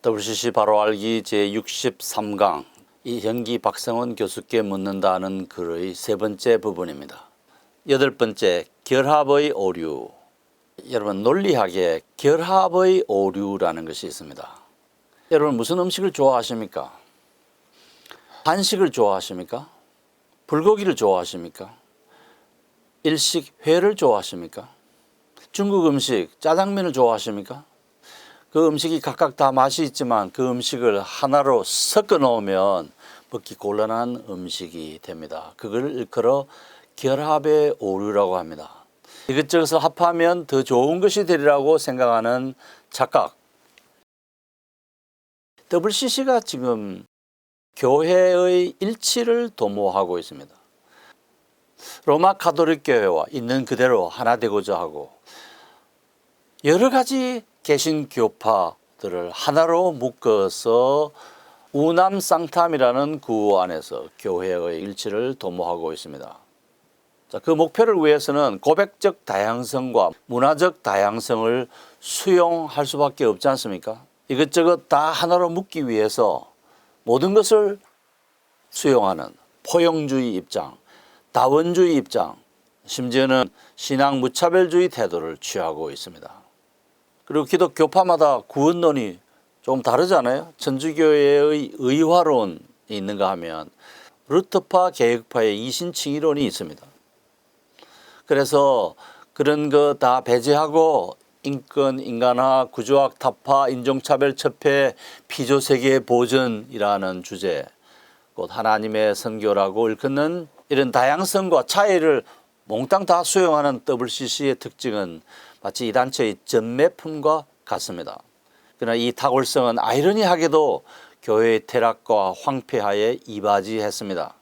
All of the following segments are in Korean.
WCC 바로 알기 제63강 이현기 박성원 교수께 묻는다는 글의 세 번째 부분입니다. 여덟 번째, 결합의 오류. 여러분, 논리학에 결합의 오류라는 것이 있습니다. 여러분, 무슨 음식을 좋아하십니까? 한식을 좋아하십니까? 불고기를 좋아하십니까? 일식 회를 좋아하십니까? 중국 음식 짜장면을 좋아하십니까? 그 음식이 각각 다 맛이 있지만 그 음식을 하나로 섞어 놓으면 먹기 곤란한 음식이 됩니다. 그걸 일컬어 결합의 오류라고 합니다. 이것저것을 합하면 더 좋은 것이 되리라고 생각하는 착각. WCC가 지금 교회의 일치를 도모하고 있습니다. 로마 가톨릭 교회와 있는 그대로 하나 되고자 하고 여러 가지 개신교파들을 하나로 묶어서 우남쌍탐이라는 구호 안에서 교회의 일치를 도모하고 있습니다. 자, 그 목표를 위해서는 고백적 다양성과 문화적 다양성을 수용할 수밖에 없지 않습니까? 이것저것 다 하나로 묶기 위해서 모든 것을 수용하는 포용주의 입장, 다원주의 입장, 심지어는 신앙 무차별주의 태도를 취하고 있습니다. 그리고 기독교파마다 구원론이 좀 다르잖아요. 천주교회의 의화론이 있는가 하면 루터파 개혁파의 이신칭의론이 있습니다. 그래서 그런 거 다 배제하고 인권, 인간화, 구조학, 타파, 인종차별, 첩해, 피조세계 보전이라는 주제, 곧 하나님의 선교라고 일컫는 이런 다양성과 차이를 몽땅 다 수용하는 WCC의 특징은 마치 이 단체의 전매품과 같습니다. 그러나 이 탁월성은 아이러니하게도 교회의 퇴락과 황폐하에 이바지했습니다.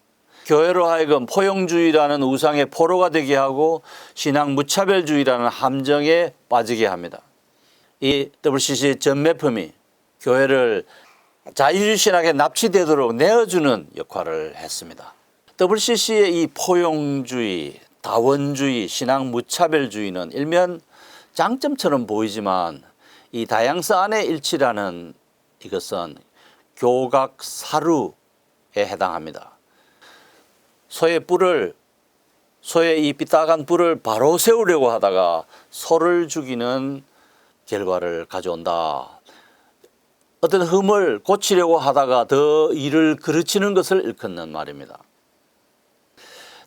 교회로 하여금 포용주의라는 우상의 포로가 되게 하고 신앙 무차별주의라는 함정에 빠지게 합니다. 이 WCC의 전매품이 교회를 자유신학에 납치되도록 내어주는 역할을 했습니다. WCC의 이 포용주의, 다원주의, 신앙 무차별주의는 일면 장점처럼 보이지만 이 다양성 안의 일치라는 이것은 교각사루에 해당합니다. 소의 이 삐딱한 뿔을 바로 세우려고 하다가 소를 죽이는 결과를 가져온다. 어떤 흠을 고치려고 하다가 더 일을 그르치는 것을 일컫는 말입니다.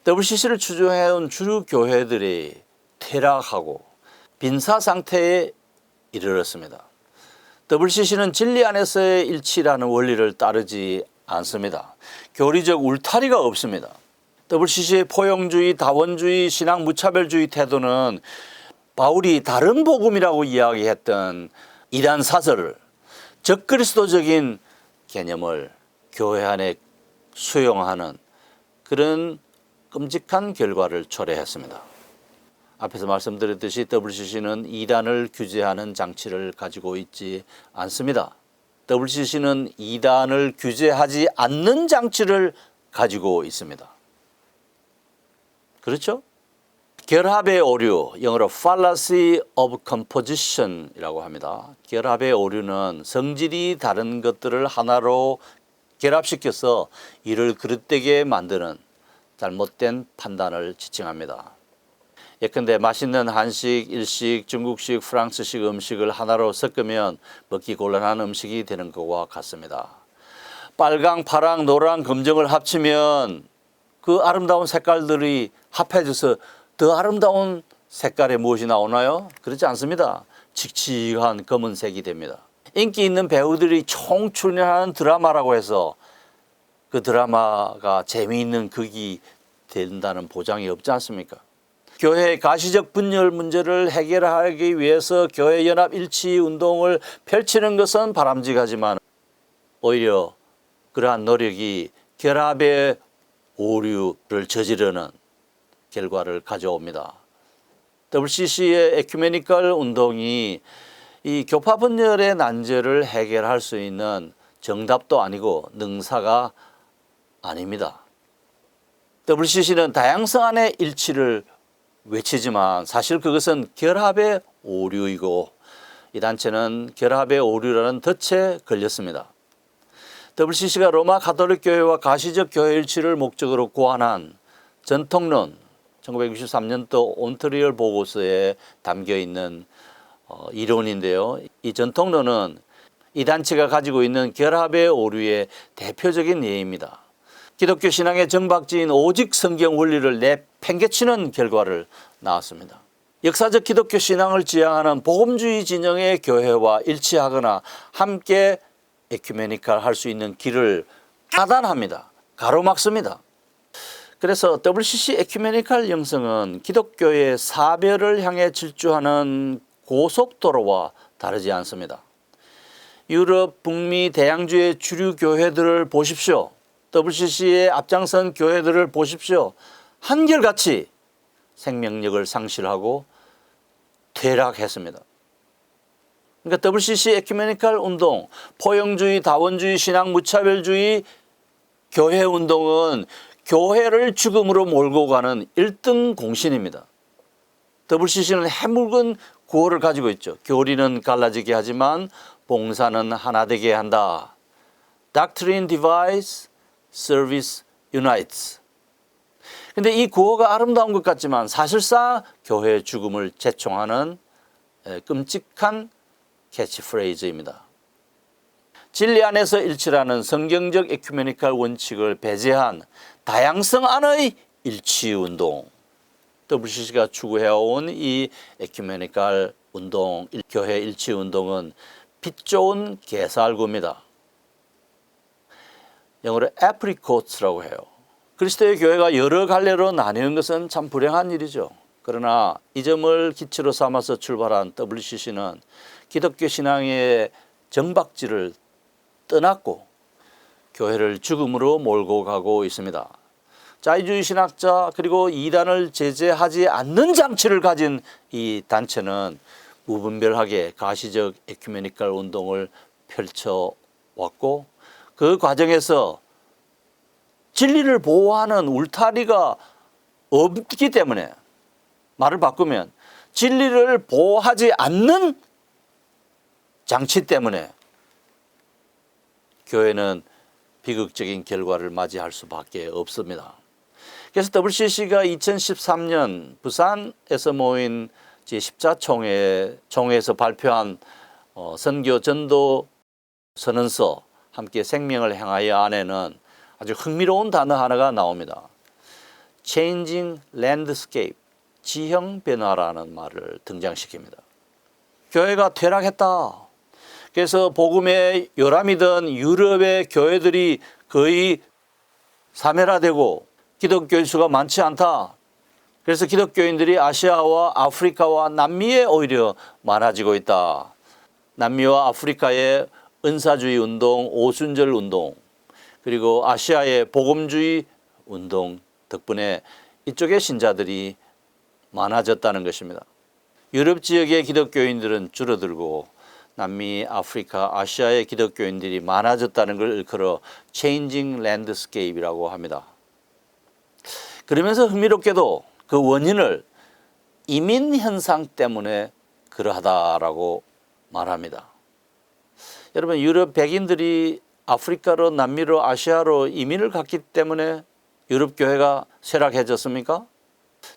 WCC를 추종해온 주류 교회들이 퇴락하고 빈사 상태에 이르렀습니다. WCC는 진리 안에서의 일치라는 원리를 따르지 않습니다. 교리적 울타리가 없습니다. WCC의 포용주의, 다원주의, 신앙 무차별주의 태도는 바울이 다른 복음이라고 이야기했던 이단 사설을 적그리스도적인 개념을 교회 안에 수용하는 그런 끔찍한 결과를 초래했습니다. 앞에서 말씀드렸듯이 WCC는 이단을 규제하는 장치를 가지고 있지 않습니다. WCC는 이단을 규제하지 않는 장치를 가지고 있습니다. 그렇죠? 결합의 오류, 영어로 fallacy of composition이라고 합니다. 결합의 오류는 성질이 다른 것들을 하나로 결합시켜서 이를 그릇되게 만드는 잘못된 판단을 지칭합니다. 예컨대 맛있는 한식, 일식, 중국식, 프랑스식 음식을 하나로 섞으면 먹기 곤란한 음식이 되는 것과 같습니다. 빨강, 파랑, 노랑, 검정을 합치면 그 아름다운 색깔들이 합해져서 더 아름다운 색깔의 무엇이 나오나요? 그렇지 않습니다. 칙칙한 검은색이 됩니다. 인기 있는 배우들이 총출연하는 드라마라고 해서 그 드라마가 재미있는 극이 된다는 보장이 없지 않습니까? 교회의 가시적 분열 문제를 해결하기 위해서 교회 연합 일치 운동을 펼치는 것은 바람직하지만 오히려 그러한 노력이 결합의 오류를 저지르는 결과를 가져옵니다. WCC의 에큐메니컬 운동이 이 교파 분열의 난제를 해결할 수 있는 정답도 아니고 능사가 아닙니다. WCC는 다양성 안의 일치를 외치지만 사실 그것은 결합의 오류이고 이 단체는 결합의 오류라는 덫에 걸렸습니다. WCC가 로마 가톨릭 교회와 가시적 교회 일치를 목적으로 고안한 전통론 1963년도 온트리올 보고서에 담겨 있는 이론인데요. 이 전통론은 이 단체가 가지고 있는 결합의 오류의 대표적인 예입니다. 기독교 신앙의 정박지인 오직 성경 원리를 내팽개치는 결과를 낳았습니다. 역사적 기독교 신앙을 지향하는 복음주의 진영의 교회와 일치하거나 함께 에큐메니칼 할 수 있는 길을 차단합니다. 가로막습니다. 그래서 WCC 에큐메니칼 영성은 기독교의 사별을 향해 질주하는 고속도로와 다르지 않습니다. 유럽, 북미 대양주의 주류 교회들을 보십시오. WCC의 앞장선 교회들을 보십시오. 한결같이 생명력을 상실하고 퇴락했습니다. 그러니까 WCC 에큐메니칼 운동, 포용주의, 다원주의, 신앙 무차별주의 교회 운동은 교회를 죽음으로 몰고 가는 1등 공신입니다. WCC는 해묵은 구호를 가지고 있죠. 교리는 갈라지게 하지만 봉사는 하나 되게 한다. Doctrine divides, service unites. 근데 이 구호가 아름다운 것 같지만 사실상 교회의 죽음을 제총하는 끔찍한 캐치프레이즈입니다. 진리 안에서 일치라는 성경적 에큐메니칼 원칙을 배제한 다양성 안의 일치운동, WCC가 추구해온 이 에큐메니칼 운동, 교회 일치운동은 빛 좋은 게살구입니다. 영어로 apricot라고 해요. 그리스도의 교회가 여러 갈래로 나뉘는 것은 참 불행한 일이죠. 그러나 이 점을 기초로 삼아서 출발한 WCC는 기독교 신앙의 정박지를 떠났고 교회를 죽음으로 몰고 가고 있습니다. 자유주의 신학자 그리고 이단을 제재하지 않는 장치를 가진 이 단체는 무분별하게 가시적 에큐메니칼 운동을 펼쳐왔고 그 과정에서 진리를 보호하는 울타리가 없기 때문에 말을 바꾸면 진리를 보호하지 않는 장치 때문에 교회는 비극적인 결과를 맞이할 수밖에 없습니다. 그래서 WCC가 2013년 부산에서 모인 제14총회에서 발표한 선교 전도 선언서 함께 생명을 향하여 안에는 아주 흥미로운 단어 하나가 나옵니다. Changing landscape, 지형 변화라는 말을 등장시킵니다. 교회가 퇴락했다. 그래서 복음의 요람이던 유럽의 교회들이 거의 사멸화되고 기독교인 수가 많지 않다. 그래서 기독교인들이 아시아와 아프리카와 남미에 오히려 많아지고 있다. 남미와 아프리카의 은사주의 운동, 오순절 운동, 그리고 아시아의 복음주의 운동 덕분에 이쪽의 신자들이 많아졌다는 것입니다. 유럽 지역의 기독교인들은 줄어들고 남미, 아프리카, 아시아의 기독교인들이 많아졌다는 걸 일컬어 Changing Landscape이라고 합니다. 그러면서 흥미롭게도 그 원인을 이민 현상 때문에 그러하다라고 말합니다. 여러분, 유럽 백인들이 아프리카로, 남미로, 아시아로 이민을 갔기 때문에 유럽 교회가 쇠락해졌습니까?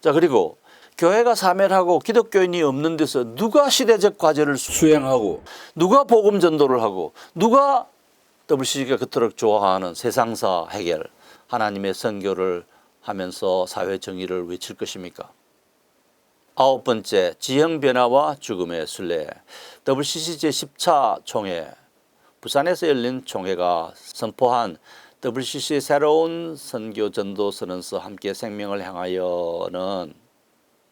자, 그리고 교회가 사멸하고 기독교인이 없는 데서 누가 시대적 과제를 수행하고 누가 복음 전도를 하고 누가 WCC가 그토록 좋아하는 세상사 해결, 하나님의 선교를 하면서 사회 정의를 외칠 것입니까? 9번째, 지형 변화와 죽음의 순례. WCC 제10차 총회, 부산에서 열린 총회가 선포한 WCC의 새로운 선교 전도 선언서 함께 생명을 향하여는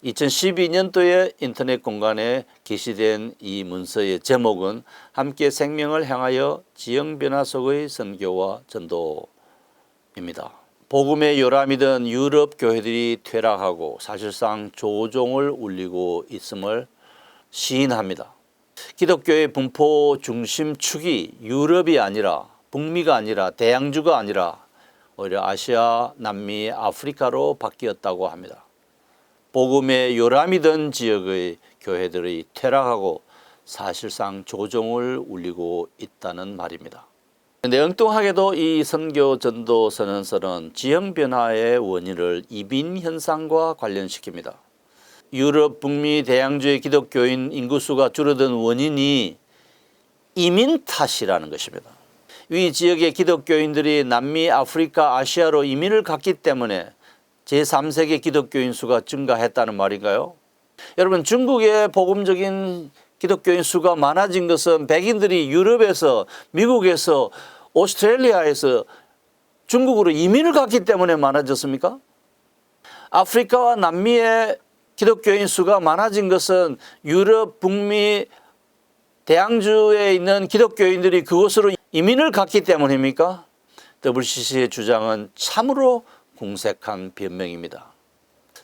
2012년도에 인터넷 공간에 게시된 이 문서의 제목은 함께 생명을 향하여 지형 변화 속의 선교와 전도입니다. 복음의 요람이던 유럽 교회들이 퇴락하고 사실상 조종을 울리고 있음을 시인합니다. 기독교의 분포 중심 축이 유럽이 아니라 북미가 아니라 대양주가 아니라 오히려 아시아, 남미, 아프리카로 바뀌었다고 합니다. 복음의 요람이던 지역의 교회들이 퇴락하고 사실상 조종을 울리고 있다는 말입니다. 그런데 엉뚱하게도 이 선교 전도 선언서는 지형 변화의 원인을 이민 현상과 관련시킵니다. 유럽 북미 대양주의 기독교인 인구수가 줄어든 원인이 이민 탓이라는 것입니다. 이 지역의 기독교인들이 남미, 아프리카, 아시아로 이민을 갔기 때문에 제3세계 기독교인 수가 증가했다는 말인가요? 여러분, 중국의 복음적인 기독교인 수가 많아진 것은 백인들이 유럽에서, 미국에서, 오스트레일리아에서 중국으로 이민을 갔기 때문에 많아졌습니까? 아프리카와 남미의 기독교인 수가 많아진 것은 유럽, 북미, 대양주에 있는 기독교인들이 그곳으로 이민을 갔기 때문입니까? WCC의 주장은 참으로 궁색한 변명입니다.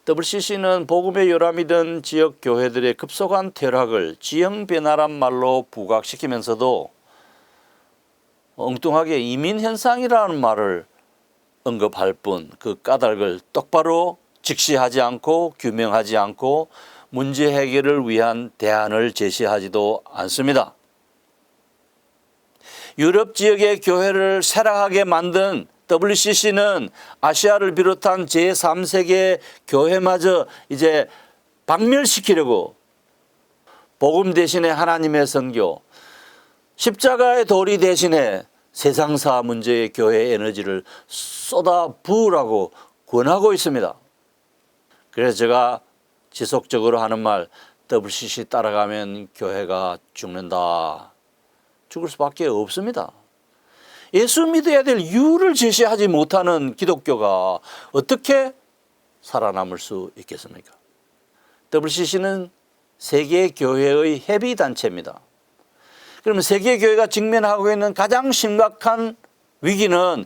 WCC는 복음의 요람이던 지역 교회들의 급속한 퇴락을 지형 변화란 말로 부각시키면서도 엉뚱하게 이민 현상이라는 말을 언급할 뿐 그 까닭을 똑바로 직시하지 않고 규명하지 않고 문제 해결을 위한 대안을 제시하지도 않습니다. 유럽 지역의 교회를 쇠락하게 만든 WCC는 아시아를 비롯한 제3세계 교회마저 이제 박멸시키려고 복음 대신에 하나님의 선교, 십자가의 도리 대신에 세상사 문제의 교회 에너지를 쏟아 부으라고 권하고 있습니다. 그래서 제가 지속적으로 하는 말, WCC 따라가면 교회가 죽는다. 죽을 수밖에 없습니다. 예수 믿어야 될 이유를 제시하지 못하는 기독교가 어떻게 살아남을 수 있겠습니까? WCC는 세계교회의 협의단체입니다. 그러면 세계교회가 직면하고 있는 가장 심각한 위기는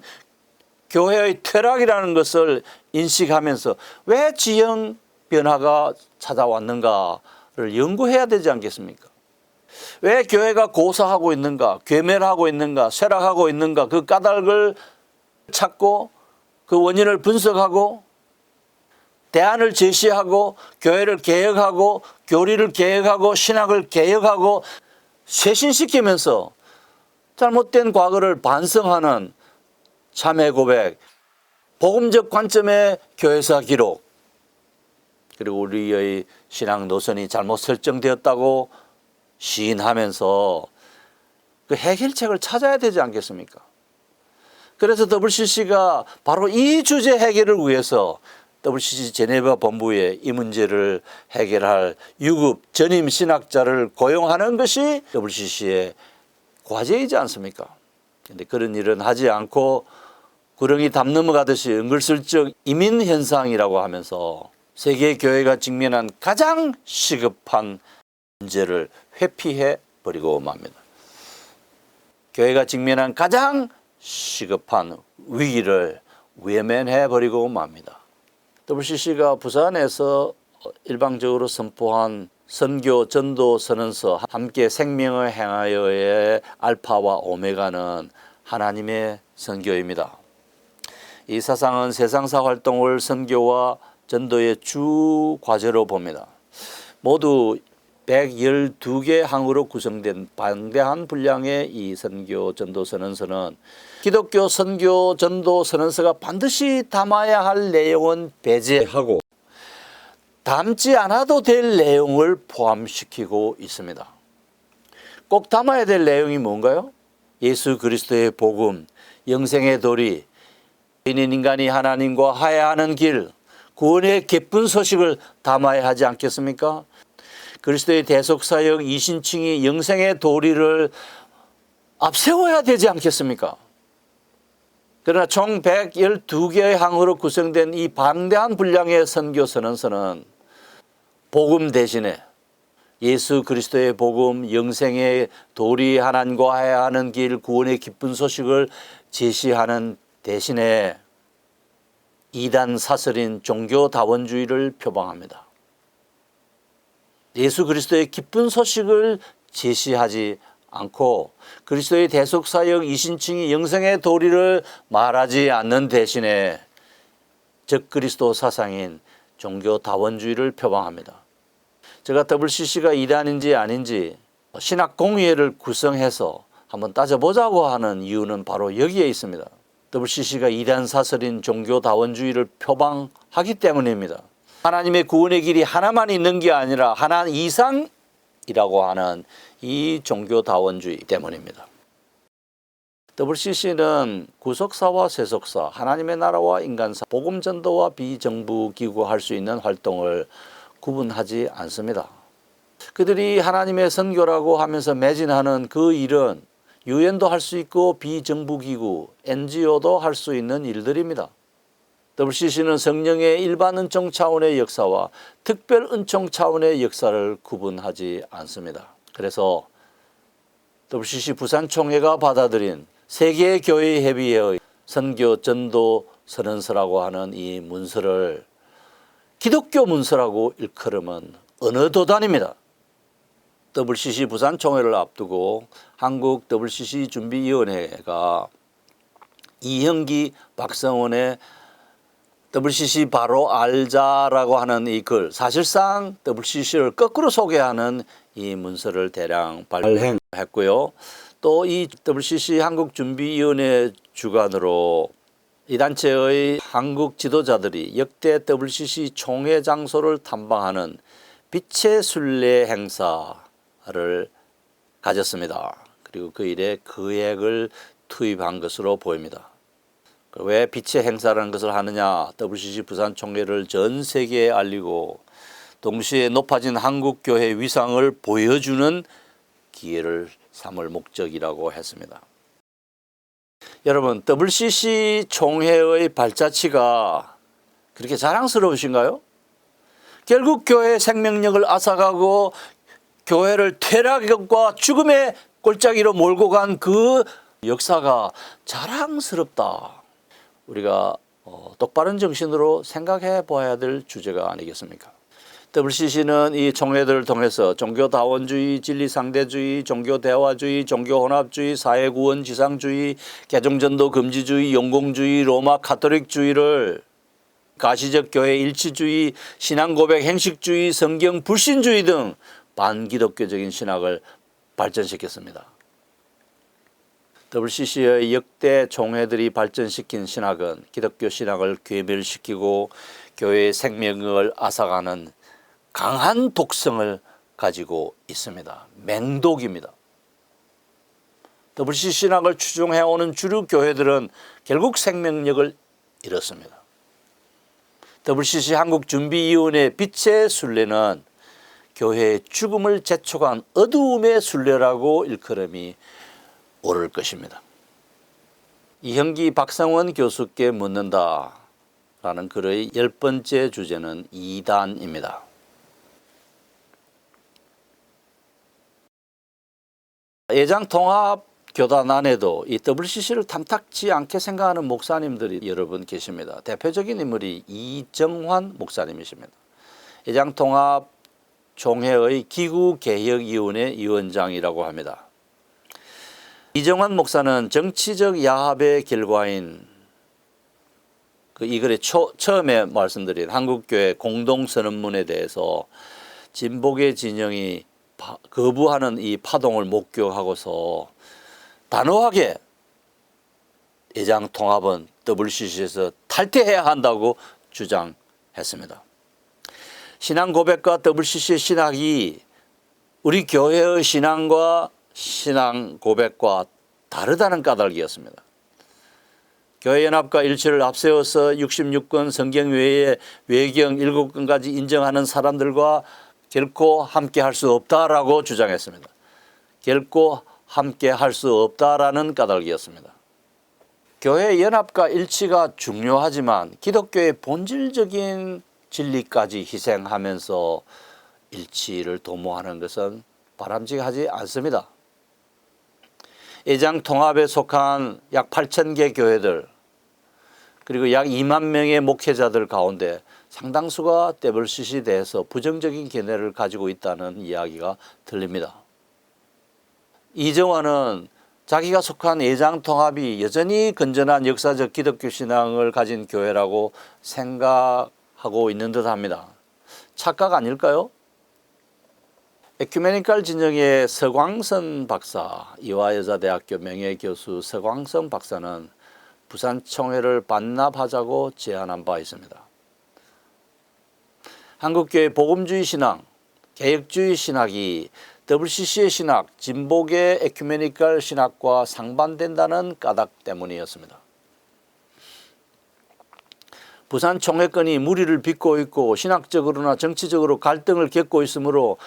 교회의 퇴락이라는 것을 인식하면서 왜 지형 변화가 찾아왔는가를 연구해야 되지 않겠습니까? 왜 교회가 고사하고 있는가, 괴멸하고 있는가, 쇠락하고 있는가, 그 까닭을 찾고 그 원인을 분석하고 대안을 제시하고 교회를 개혁하고 교리를 개혁하고 신학을 개혁하고 쇄신시키면서 잘못된 과거를 반성하는 참회 고백, 복음적 관점의 교회사 기록, 그리고 우리의 신앙 노선이 잘못 설정되었다고 시인하면서 그 해결책을 찾아야 되지 않겠습니까? 그래서 WCC가 바로 이 주제 해결을 위해서 WCC 제네바 본부에 이 문제를 해결할 유급 전임 신학자를 고용하는 것이 WCC의 과제이지 않습니까? 그런데 그런 일은 하지 않고 구렁이 담 넘어가듯이 은근슬쩍 이민 현상이라고 하면서 세계 교회가 직면한 가장 시급한 문제를 회피해 버리고 맙니다. 교회가 직면한 가장 시급한 위기를 외면해 버리고 맙니다. WCC가 부산에서 일방적으로 선포한 선교 전도 선언서 함께 생명을 행하여의 알파와 오메가는 하나님의 선교입니다. 이 사상은 세상사 활동을 선교와 전도의 주 과제로 봅니다. 모두 112개 항으로 구성된 방대한 분량의 이 선교 전도 선언서는 기독교 선교 전도 선언서가 반드시 담아야 할 내용은 배제하고 담지 않아도 될 내용을 포함시키고 있습니다. 꼭 담아야 될 내용이 뭔가요? 예수 그리스도의 복음, 영생의 도리, 죄인인 인간이 하나님과 화해하는 길, 구원의 기쁜 소식을 담아야 하지 않겠습니까? 그리스도의 대속사역 이신칭이 영생의 도리를 앞세워야 되지 않겠습니까? 그러나 총 112개의 항으로 구성된 이 방대한 분량의 선교 선언서는 복음 대신에 예수 그리스도의 복음, 영생의 도리, 하나님과 화해하는 길, 구원의 기쁜 소식을 제시하는 대신에 이단 사설인 종교다원주의를 표방합니다. 예수 그리스도의 기쁜 소식을 제시하지 않고 그리스도의 대속사역 이신칭이 영생의 도리를 말하지 않는 대신에 적그리스도 사상인 종교다원주의를 표방합니다. 제가 WCC가 이단인지 아닌지 신학공회를 구성해서 한번 따져보자고 하는 이유는 바로 여기에 있습니다. WCC가 이단 사설인 종교다원주의를 표방하기 때문입니다. 하나님의 구원의 길이 하나만 있는 게 아니라 하나 이상이라고 하는 이 종교다원주의 때문입니다. WCC는 구속사와 세속사, 하나님의 나라와 인간사, 복음전도와 비정부기구 할 수 있는 활동을 구분하지 않습니다. 그들이 하나님의 선교라고 하면서 매진하는 그 일은 유엔도 할 수 있고 비정부기구, NGO도 할 수 있는 일들입니다. WCC는 성령의 일반 은총 차원의 역사와 특별 은총 차원의 역사를 구분하지 않습니다. 그래서 WCC 부산총회가 받아들인 세계교회협의회의 선교 전도 선언서라고 하는 이 문서를 기독교 문서라고 일컬으면 어느 도단입니다. WCC 부산총회를 앞두고 한국 WCC 준비위원회가 이형기 박성원의 WCC 바로 알자라고 하는 이 글, 사실상 WCC를 거꾸로 소개하는 이 문서를 대량 발행했고요. 또 이 WCC 한국준비위원회 주관으로 이 단체의 한국 지도자들이 역대 WCC 총회 장소를 탐방하는 빛의 순례 행사를 가졌습니다. 그리고 그 일에 금액을 투입한 것으로 보입니다. 왜 빛의 행사라는 것을 하느냐? WCC 부산 총회를 전 세계에 알리고 동시에 높아진 한국교회 위상을 보여주는 기회를 삼을 목적이라고 했습니다. 여러분, WCC 총회의 발자취가 그렇게 자랑스러우신가요? 결국 교회의 생명력을 앗아가고 교회를 퇴락과 죽음의 골짜기로 몰고 간 그 역사가 자랑스럽다. 우리가 똑바른 정신으로 생각해 봐야 될 주제가 아니겠습니까? WCC는 이 총회들을 통해서 종교다원주의, 진리상대주의, 종교대화주의, 종교혼합주의, 사회구원지상주의, 개종전도 금지주의, 용공주의, 로마 카톨릭주의를 가시적 교회 일치주의, 신앙고백 행식주의, 성경 불신주의 등 반기독교적인 신학을 발전시켰습니다. WCC의 역대 총회들이 발전시킨 신학은 기독교 신학을 괴멸시키고 교회의 생명을 앗아가는 강한 독성을 가지고 있습니다. 맹독입니다. WCC 신학을 추종해오는 주류 교회들은 결국 생명력을 잃었습니다. WCC 한국준비위원회 빛의 순례는 교회의 죽음을 재촉한 어두움의 순례라고 일컬음이 옳을 것입니다. 이형기 박성원 교수께 묻는다 라는 글의 10번째 주제는 이단입니다. 예장통합교단 안에도 이 WCC를 탐탁지 않게 생각하는 목사님들이 여러 분 계십니다. 대표적인 인물이 이정환 목사님이십니다. 예장통합 총회의 기구개혁위원회 위원장이라고 합니다. 이정환 목사는 정치적 야합의 결과인 이 글에 처음에 말씀드린 한국교회 공동선언문에 대해서 진보계 진영이 거부하는 이 파동을 목격하고서 단호하게 예장통합은 WCC에서 탈퇴해야 한다고 주장했습니다. 신앙 고백과 WCC의 신학이 우리 교회의 신앙과 신앙 고백과 다르다는 까닭이었습니다. 교회연합과 일치를 앞세워서 66권 성경 외에 외경 7권까지 인정하는 사람들과 결코 함께 할 수 없다라고 주장했습니다. 결코 함께 할 수 없다라는 까닭이었습니다. 교회 연합과 일치가 중요하지만 기독교의 본질적인 진리까지 희생하면서 일치를 도모하는 것은 바람직하지 않습니다. 예장통합에 속한 약 8,000개 교회들 그리고 약 2만 명의 목회자들 가운데 상당수가 WCC에 대해서 부정적인 견해를 가지고 있다는 이야기가 들립니다. 이정환은 자기가 속한 예장통합이 여전히 건전한 역사적 기독교 신앙을 가진 교회라고 생각하고 있는 듯합니다. 착각 아닐까요? 에큐메니칼 진영의 서광선 박사, 이화여자대학교 명예교수 서광선 박사는 부산총회를 반납하자고 제안한 바 있습니다. 한국교회 복음주의 신앙, 개혁주의 신학이 WCC의 신학, 진보계 에큐메니칼 신학과 상반된다는 까닭 때문이었습니다. 부산 총회권이 무리를 빚고 있고 신학적으로나 정치적으로 갈등을 겪고 있으므로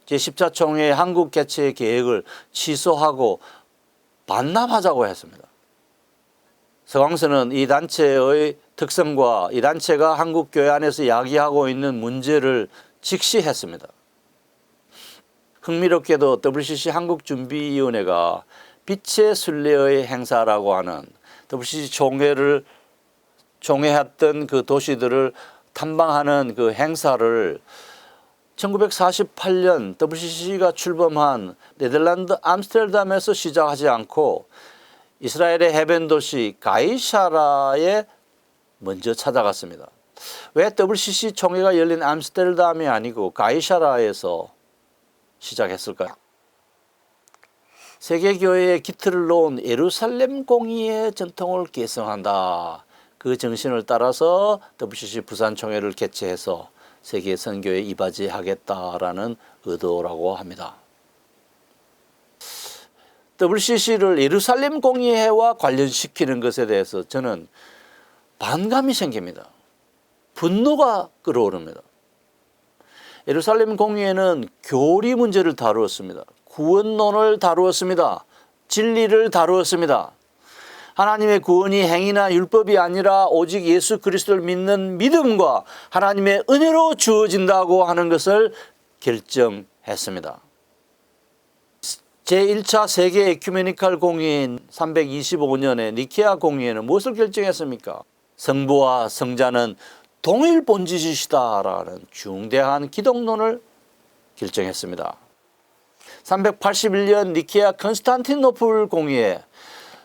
제14 총회 한국 개최 계획을 취소하고 반납하자고 했습니다. 서광선은 이 단체의 특성과 이 단체가 한국교회 안에서 야기하고 있는 문제를 직시했습니다. 흥미롭게도 WCC 한국준비위원회가 빛의 순례의 행사라고 하는 WCC 총회했던 그 도시들을 탐방하는 그 행사를 1948년 WCC가 출범한 네덜란드 암스테르담에서 시작하지 않고 이스라엘의 해변 도시 가이샤라에 먼저 찾아갔습니다. 왜 WCC 총회가 열린 암스테르담이 아니고 가이샤라에서 시작했을까요? 세계교회의 기틀을 놓은 예루살렘 공의의 전통을 계승한다. 그 정신을 따라서 WCC 부산총회를 개최해서 세계 선교에 이바지하겠다라는 의도라고 합니다. WCC를 예루살렘 공의회와 관련시키는 것에 대해서 저는 반감이 생깁니다. 분노가 끓어오릅니다. 예루살렘 공의회는 교리 문제를 다루었습니다. 구원론을 다루었습니다. 진리를 다루었습니다. 하나님의 구원이 행위나 율법이 아니라 오직 예수 그리스도를 믿는 믿음과 하나님의 은혜로 주어진다고 하는 것을 결정했습니다. 제1차 세계 에큐메니칼 공의회인 325년의 니케아 공의회는 무엇을 결정했습니까? 성부와 성자는 동일 본질이시다라는 중대한 기독론을 결정했습니다. 381년 니케아 컨스탄티노플 공의회,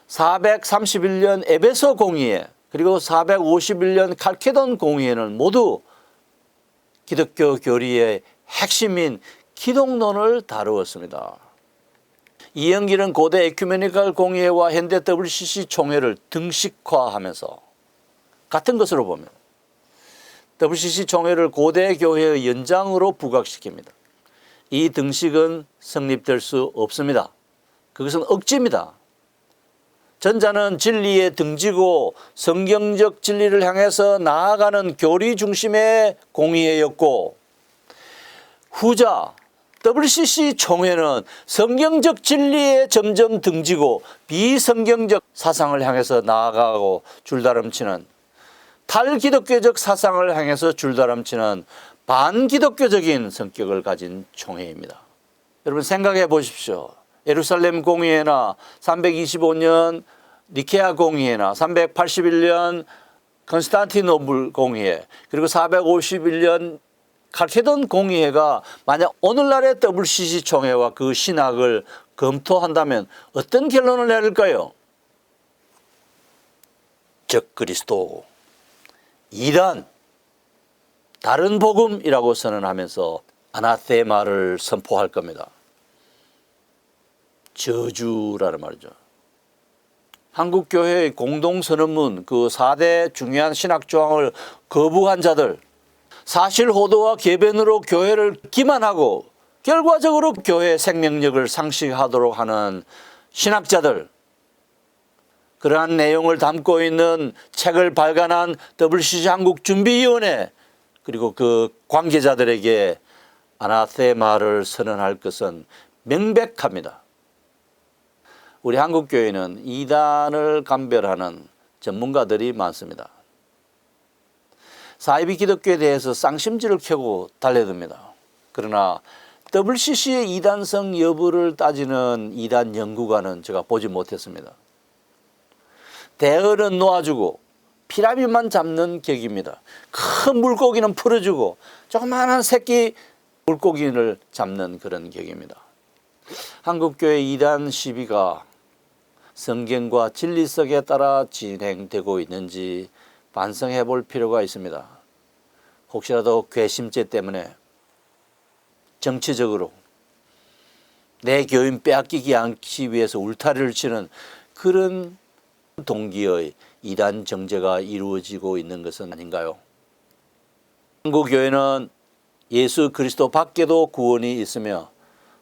431년 에베소 공의회, 그리고 451년 칼케돈 공의회는 모두 기독교 교리의 핵심인 기독론을 다루었습니다. 이영길은 고대 에큐메니칼 공의회와 현대 WCC 총회를 등식화하면서 같은 것으로 보면 WCC 총회를 고대 교회의 연장으로 부각시킵니다. 이 등식은 성립될 수 없습니다. 그것은 억지입니다. 전자는 진리에 등지고 성경적 진리를 향해서 나아가는 교리 중심의 공의회였고, 후자 WCC 총회는 성경적 진리에 점점 등지고 비성경적 사상을 향해서 나아가고 줄다름치는, 탈기독교적 사상을 향해서 줄다름치는 반기독교적인 성격을 가진 총회입니다. 여러분 생각해 보십시오. 예루살렘 공의회나 325년 니케아 공의회나 381년 컨스탄티노플 공의회, 그리고 451년 칼케돈 공의회가 만약 오늘날의 WCC 총회와 그 신학을 검토한다면 어떤 결론을 내릴까요? 적그리스도, 이단, 다른 복음이라고 선언하면서 아나테마를 선포할 겁니다. 저주라는 말이죠. 한국교회의 공동선언문 그 4대 중요한 신학조항을 거부한 자들, 사실호도와 궤변으로 교회를 기만하고 결과적으로 교회의 생명력을 상실하도록 하는 신학자들, 그러한 내용을 담고 있는 책을 발간한 WCC 한국준비위원회, 그리고 그 관계자들에게 아나테마를 선언할 것은 명백합니다. 우리 한국교회는 이단을 감별하는 전문가들이 많습니다. 사이비 기독교에 대해서 쌍심지를 켜고 달려듭니다. 그러나 WCC의 이단성 여부를 따지는 이단 연구가는 제가 보지 못했습니다. 대어는 놓아주고 피라미드만 잡는 격입니다. 큰 물고기는 풀어주고 조그마한 새끼 물고기를 잡는 그런 격입니다. 한국교회 이단 시비가 성경과 진리성에 따라 진행되고 있는지 반성해 볼 필요가 있습니다. 혹시라도 괘씸죄 때문에 정치적으로 내 교인 빼앗기지 않기 위해서 울타리를 치는 그런 동기의 이단 정제가 이루어지고 있는 것은 아닌가요? 한국 교회는 예수 그리스도 밖에도 구원이 있으며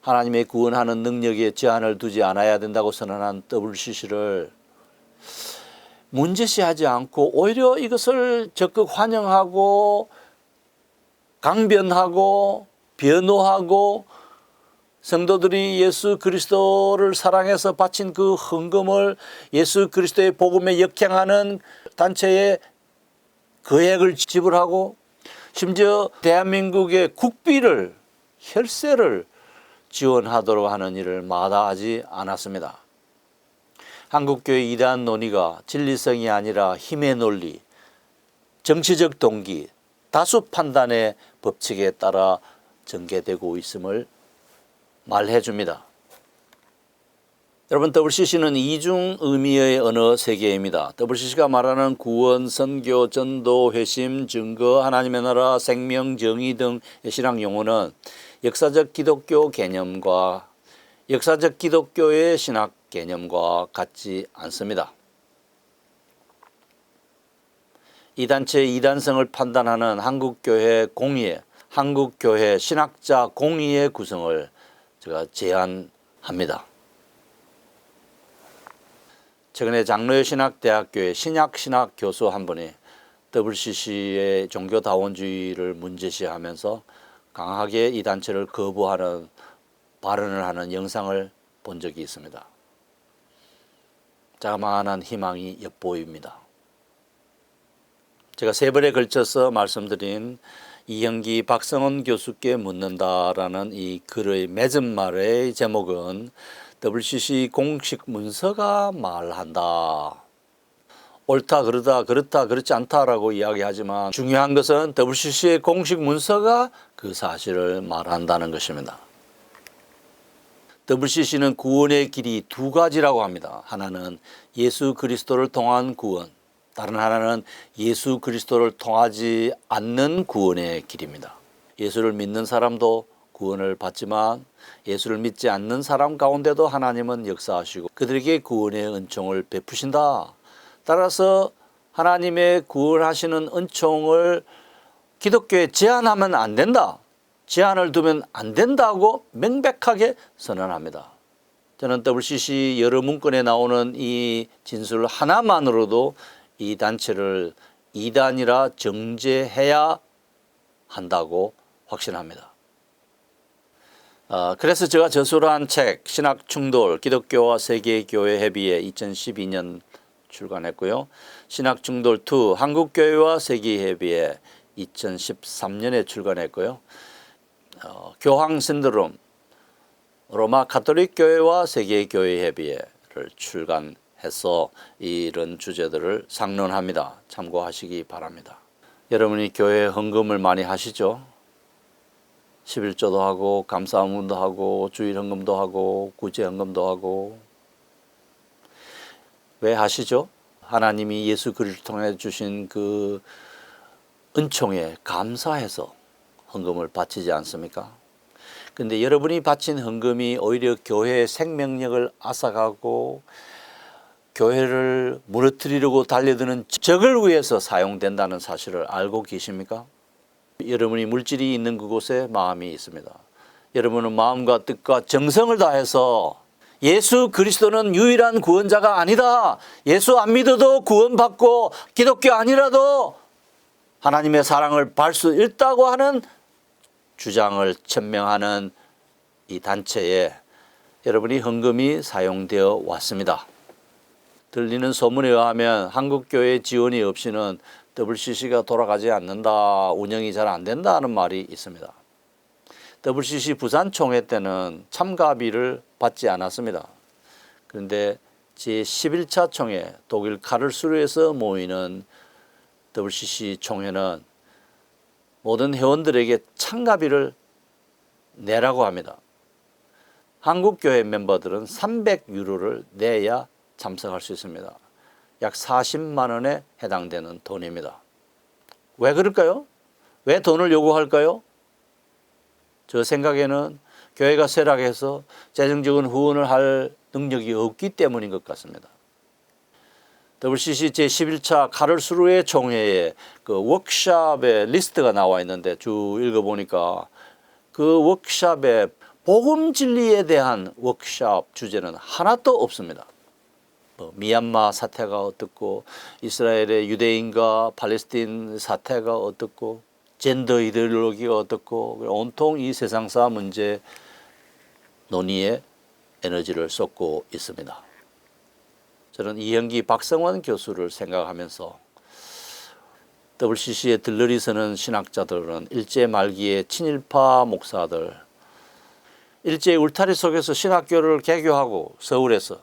하나님의 구원하는 능력에 제한을 두지 않아야 된다고 선언한 WCC를 문제시하지 않고 오히려 이것을 적극 환영하고 강변하고 변호하고 성도들이 예수 그리스도를 사랑해서 바친 그 헌금을 예수 그리스도의 복음에 역행하는 단체에 거액을 지불하고 심지어 대한민국의 국비를 혈세를 지원하도록 하는 일을 마다하지 않았습니다. 한국교회 이단 논의가 진리성이 아니라 힘의 논리, 정치적 동기, 다수 판단의 법칙에 따라 전개되고 있음을 말해 줍니다. 여러분, WCC는 이중 의미의 언어 세계입니다. WCC가 말하는 구원, 선교, 전도, 회심, 증거, 하나님의 나라, 생명, 정의 등의 신앙 용어는 역사적 기독교 개념과 역사적 기독교의 신학 개념과 같지 않습니다. 이 단체의 이단성을 판단하는 한국교회 공의회, 한국교회 신학자 공의회 구성을 제가 제안합니다. 최근에 장로의 신학대학교의 신약신학 교수 한 분이 WCC의 종교다원주의를 문제시하면서 강하게 이 단체를 거부하는 발언을 하는 영상을 본 적이 있습니다. 자그마한 희망이 엿보입니다. 제가 3번에 걸쳐서 말씀드린 이형기 박성원 교수께 묻는다라는 이 글의 맺은말의 제목은 WCC 공식 문서가 말한다. 옳다 그러다 그렇다 그렇지 않다라고 이야기하지만 중요한 것은 WCC의 공식 문서가 그 사실을 말한다는 것입니다. WCC는 구원의 길이 2가지라고 합니다. 하나는 예수 그리스도를 통한 구원, 다른 하나는 예수 그리스도를 통하지 않는 구원의 길입니다. 예수를 믿는 사람도 구원을 받지만 예수를 믿지 않는 사람 가운데도 하나님은 역사하시고 그들에게 구원의 은총을 베푸신다. 따라서 하나님의 구원하시는 은총을 기독교에 제한하면 안 된다. 제한을 두면 안 된다고 명백하게 선언합니다. 저는 WCC 여러 문건에 나오는 이 진술 하나만으로도 이 단체를 이단이라 정죄해야 한다고 확신합니다. 그래서 제가 저술한 책 신학충돌 기독교와 세계교회 협의회 2012년 출간했고요. 신학충돌 2 한국교회와 세계협의회 2013년에 출간했고요. 교황 신드롬 로마 가톨릭 교회와 세계교회 협의회를 출간해서 이런 주제들을 상론합니다. 참고하시기 바랍니다. 여러분이 교회 헌금을 많이 하시죠? 11조도 하고 감사헌금도 하고 주일 헌금도 하고 구제 헌금도 하고 왜 하시죠? 하나님이 예수 그리스도를 통해 주신 그 은총에 감사해서 헌금을 바치지 않습니까? 근데 여러분이 바친 헌금이 오히려 교회의 생명력을 앗아가고 교회를 무너뜨리려고 달려드는 적을 위해서 사용된다는 사실을 알고 계십니까? 여러분이 물질이 있는 그곳에 마음이 있습니다. 여러분은 마음과 뜻과 정성을 다해서 예수 그리스도는 유일한 구원자가 아니다. 예수 안 믿어도 구원받고 기독교 아니라도 하나님의 사랑을 받을 수 있다고 하는 주장을 천명하는 이 단체에 여러분이 헌금이 사용되어 왔습니다. 들리는 소문에 의하면 한국교회 지원이 없이는 WCC가 돌아가지 않는다, 운영이 잘 안 된다는 말이 있습니다. WCC 부산 총회 때는 참가비를 받지 않았습니다. 그런데 제11차 총회 독일 카를스루에서 모이는 WCC 총회는 모든 회원들에게 참가비를 내라고 합니다. 한국교회 멤버들은 300유로를 내야 참석할 수 있습니다. 약 40만 원에 해당되는 돈입니다. 왜 그럴까요? 왜 돈을 요구할까요? 저 생각에는 교회가 쇠락해서 재정적인 후원을 할 능력이 없기 때문인 것 같습니다. WCC 제11차 카를스루헤 총회에 그 워크숍의 리스트가 나와 있는데 쭉 읽어보니까 그 워크숍에 복음 진리에 대한 워크숍 주제는 하나도 없습니다. 미얀마 사태가 어떻고 이스라엘의 유대인과 팔레스틴 사태가 어떻고 젠더 이데올로기가 어떻고 온통 이 세상사 문제 논의에 에너지를 쏟고 있습니다. 저는 이현기 박성원 교수를 생각하면서 WCC에 들러리 서는 신학자들은 일제 말기의 친일파 목사들, 일제의 울타리 속에서 신학교를 개교하고 서울에서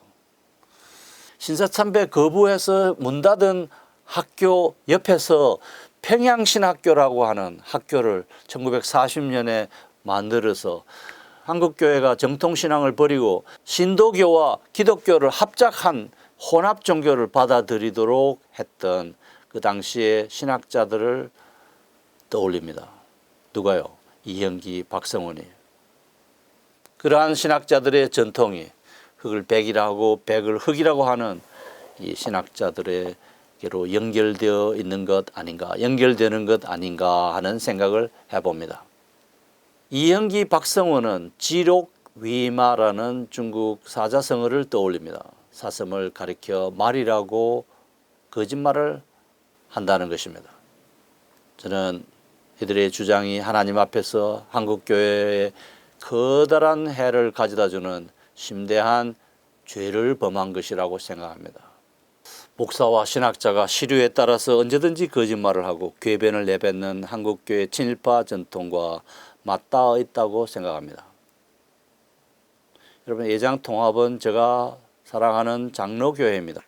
신사참배 거부해서 문 닫은 학교 옆에서 평양신학교라고 하는 학교를 1940년에 만들어서 한국교회가 정통신앙을 버리고 신도교와 기독교를 합작한 혼합종교를 받아들이도록 했던 그 당시의 신학자들을 떠올립니다. 누가요? 이현기, 박성원이. 그러한 신학자들의 전통이 흙을 백이라고 백을 흙이라고 하는 이 신학자들에게로 연결되어 있는 것 아닌가, 연결되는 것 아닌가 하는 생각을 해봅니다. 이현기, 박성원은 지록위마라는 중국 사자성어를 떠올립니다. 사슴을 가리켜 말이라고 거짓말을 한다는 것입니다. 저는 이들의 주장이 하나님 앞에서 한국교회에 커다란 해를 가져다주는 심대한 죄를 범한 것이라고 생각합니다. 목사와 신학자가 시류에 따라서 언제든지 거짓말을 하고 궤변을 내뱉는 한국교회 친일파 전통과 맞닿아 있다고 생각합니다. 여러분, 예장통합은 제가 사랑하는 장로교회입니다.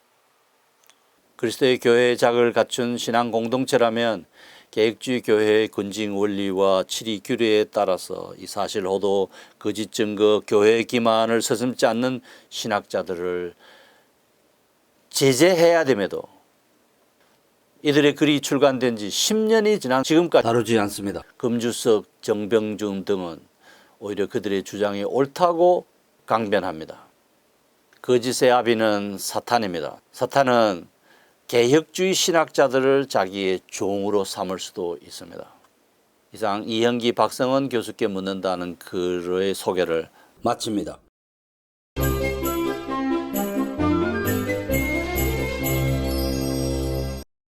그리스도의 교회의 작을 갖춘 신앙 공동체라면 계획주의 교회의 군징 원리와 치리 규례에 따라서 이 사실 호도, 거짓 증거, 교회의 기만을 서슴지 않는 신학자들을 제재해야 됨에도 이들의 글이 출간된 지 10년이 지난 지금까지 다루지 않습니다. 금주석, 정병준 등은 오히려 그들의 주장이 옳다고 강변합니다. 거짓의 아비는 사탄입니다. 사탄은 개혁주의 신학자들을 자기의 종으로 삼을 수도 있습니다. 이상 이현기 박성원 교수께 묻는다는 글의 소개를 마칩니다.